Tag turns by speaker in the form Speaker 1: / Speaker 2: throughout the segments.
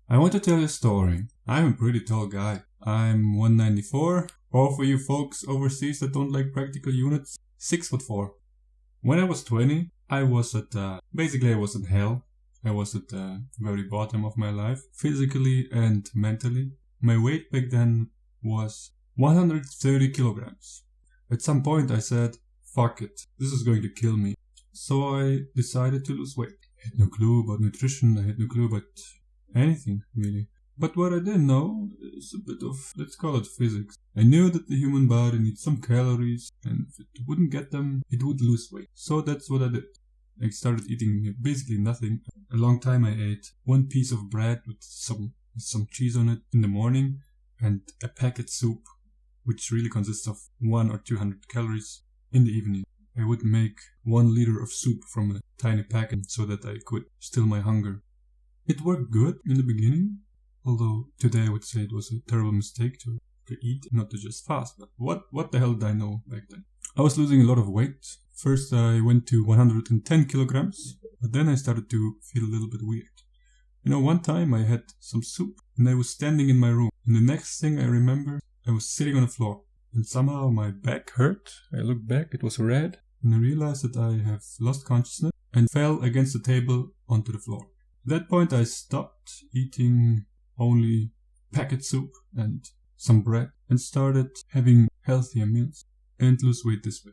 Speaker 1: I want to tell you a story. I'm a pretty tall guy. I'm 194. Or for you folks overseas that don't like practical units, 6'4". When I was 20, I was basically I was in hell. I was at the very bottom of my life, physically and mentally. My weight back then was 130 kilograms. At some point I said, fuck it, this is going to kill me. So I decided to lose weight. I had no clue about nutrition, I had no clue about anything really. But what I didn't know is a bit of, let's call it physics. I knew that the human body needs some calories, and if it wouldn't get them, it would lose weight. So that's what I did. I started eating basically nothing. A long time I ate one piece of bread with some cheese on it in the morning, and a packet soup, which really consists of 100 or 200 calories in the evening. I would make 1 liter of soup from a tiny packet so that I could still my hunger. It worked good in the beginning, although today I would say it was a terrible mistake to eat, not to just fast. But what the hell did I know back then? I was losing a lot of weight. First I went to 110 kilograms, but then I started to feel a little bit weird. One time I had some soup and I was standing in my room. And the next thing I remember, I was sitting on the floor. And somehow my back hurt. I looked back, it was red. And I realized that I have lost consciousness and fell against the table onto the floor. At that point I stopped eating only packet soup and some bread and started having healthier meals and lose weight this way,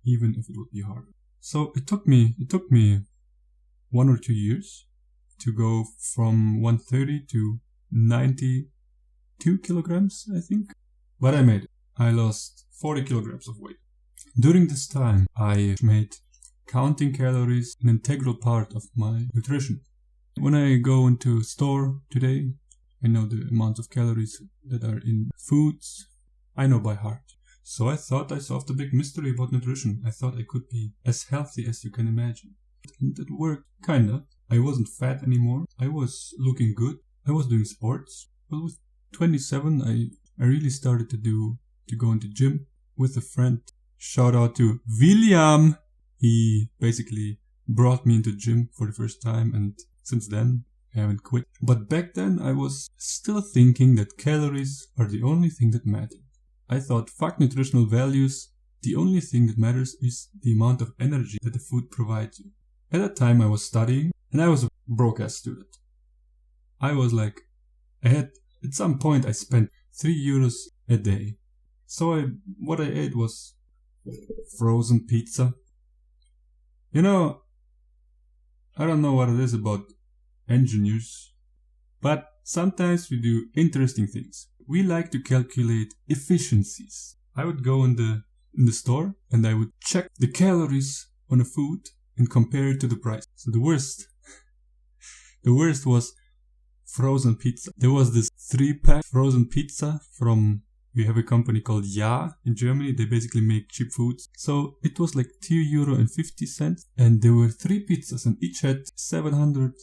Speaker 1: even if it would be harder. So it took me 1 or 2 years to go from 130 to 92 kilograms, I think. But I made it. I lost 40 kilograms of weight. During this time, I made counting calories an integral part of my nutrition. When I go into a store today, I know the amount of calories that are in foods. I know by heart. So I thought I solved the big mystery about nutrition. I thought I could be as healthy as you can imagine. And it worked, kinda. I wasn't fat anymore. I was looking good. I was doing sports. But with 27, I really started to go into gym with a friend. Shout out to Vilhjalmur. He basically brought me into gym for the first time, and since then I haven't quit. But back then I was still thinking that calories are the only thing that matter. I thought, fuck nutritional values, the only thing that matters is the amount of energy that the food provides you. At that time I was studying, and I was a broke-ass student. I was like, at some point I spent 3 euros a day. So what I ate was frozen pizza. I don't know what it is about engineers, but sometimes we do interesting things. We like to calculate efficiencies. I would go in the store and I would check the calories on a food and compare it to the price. So the worst was frozen pizza. There was this 3-pack frozen pizza from, we have a company called Ja in Germany. They basically make cheap foods. So it was like €2.50, and there were 3 pizzas and each had 700,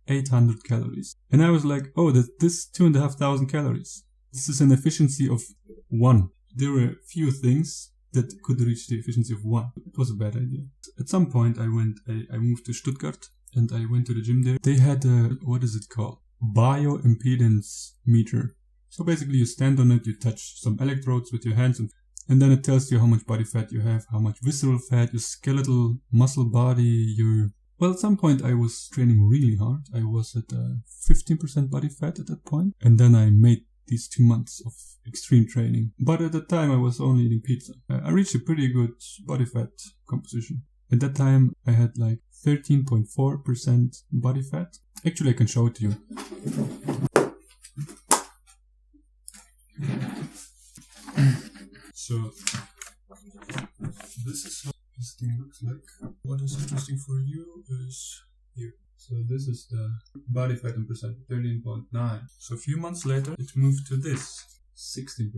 Speaker 1: 800 calories. And I was like, oh, this 2,500 calories. This is an efficiency of 1. There were few things that could reach the efficiency of 1. It was a bad idea. At some point I moved to Stuttgart and I went to the gym there. They had what is it called? Bioimpedance meter. So basically you stand on it, you touch some electrodes with your hands and then it tells you how much body fat you have, how much visceral fat, your skeletal muscle body, Well, at some point I was training really hard. I was at 15% body fat at that point. And then I made these 2 months of extreme training. But at that time I was only eating pizza. I reached a pretty good body fat composition. At that time I had like 13.4% body fat. Actually I can show it to you. So this is how this thing looks like. What is interesting for you is here. So this is the body fat in percent, 13.9. So a few months later, it moved to this, 16%.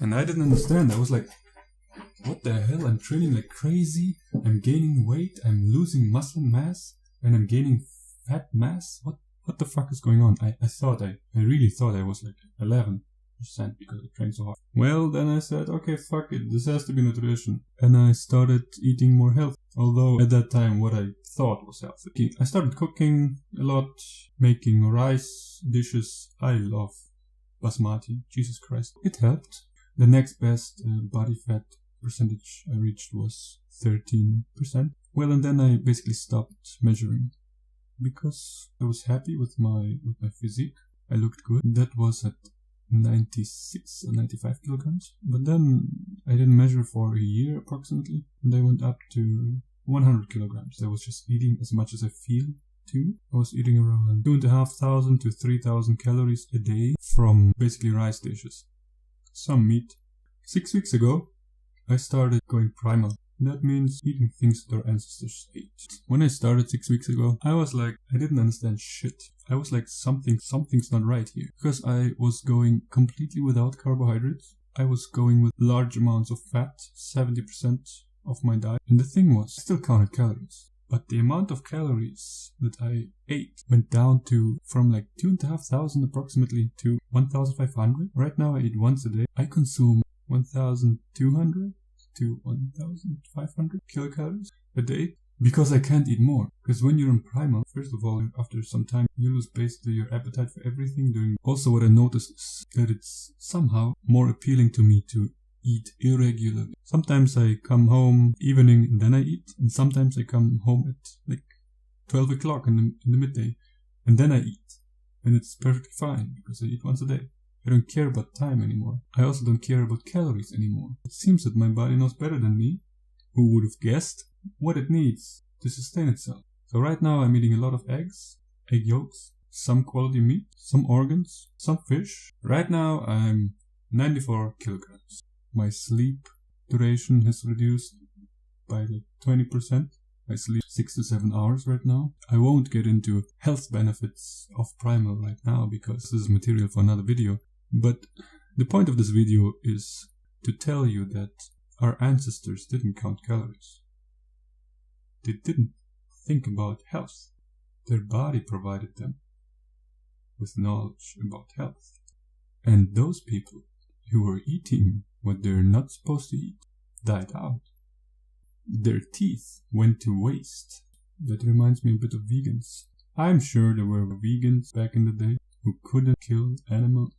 Speaker 1: And I didn't understand. I was like, what the hell? I'm training like crazy. I'm gaining weight. I'm losing muscle mass. And I'm gaining fat mass. What the fuck is going on? I really thought I was like 11. because I trained so hard. Well, then I said, okay, fuck it, this has to be nutrition. And I started eating more healthy. Although at that time what I thought was healthy. I started cooking a lot, making rice dishes. I love basmati, Jesus Christ. It helped. The next best body fat percentage I reached was 13%. Well, and then I basically stopped measuring because I was happy with my physique. I looked good. That was at 96 or 95 kilograms. But then I didn't measure for a year approximately, and I went up to 100 kilograms. I was just eating as much as I feel to. I was eating around 2,500 to 3,000 calories a day from basically rice dishes. Some meat. 6 weeks ago, I started going primal. That means eating things that our ancestors ate. When I started 6 weeks ago, I was like, I didn't understand shit. I was like, something's not right here. Because I was going completely without carbohydrates. I was going with large amounts of fat, 70% of my diet. And the thing was, I still counted calories. But the amount of calories that I ate went down to from like 2,500 approximately to 1,500. Right now I eat once a day. I consume 1,200 to 1,500 kilocalories a day because I can't eat more. Because when you're in primal, first of all, after some time, you lose basically your appetite for everything. Also, what I noticed is that it's somehow more appealing to me to eat irregularly. Sometimes I come home evening and then I eat, and sometimes I come home at like 12 o'clock in the midday and then I eat. And it's perfectly fine because I eat once a day. I don't care about time anymore. I also don't care about calories anymore. It seems that my body knows better than me, who would have guessed, what it needs to sustain itself. So right now I'm eating a lot of eggs, egg yolks, some quality meat, some organs, some fish. Right now I'm 94 kilograms. My sleep duration has reduced by like 20%. I sleep 6 to 7 hours right now. I won't get into health benefits of primal right now because this is material for another video. But the point of this video is to tell you that our ancestors didn't count calories. They didn't think about health. Their body provided them with knowledge about health. And those people who were eating what they're not supposed to eat died out. Their teeth went to waste. That reminds me a bit of vegans. I'm sure there were vegans back in the day who couldn't kill animals.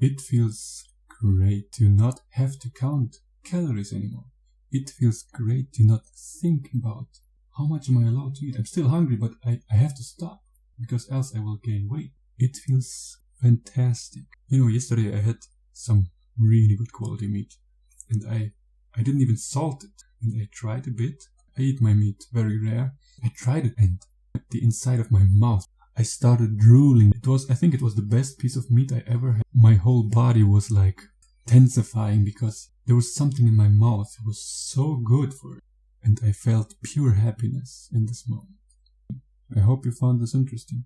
Speaker 1: It feels great to not have to count calories anymore. It feels great to not think about how much am I allowed to eat. I'm still hungry, but I have to stop because else I will gain weight. It feels fantastic. You know, yesterday I had some really good quality meat and I didn't even salt it. And I tried a bit. I eat my meat very rare. I tried it and at the inside of my mouth I started drooling. I think it was the best piece of meat I ever had. My whole body was like tensifying because there was something in my mouth. It was so good for it. And I felt pure happiness in this moment. I hope you found this interesting.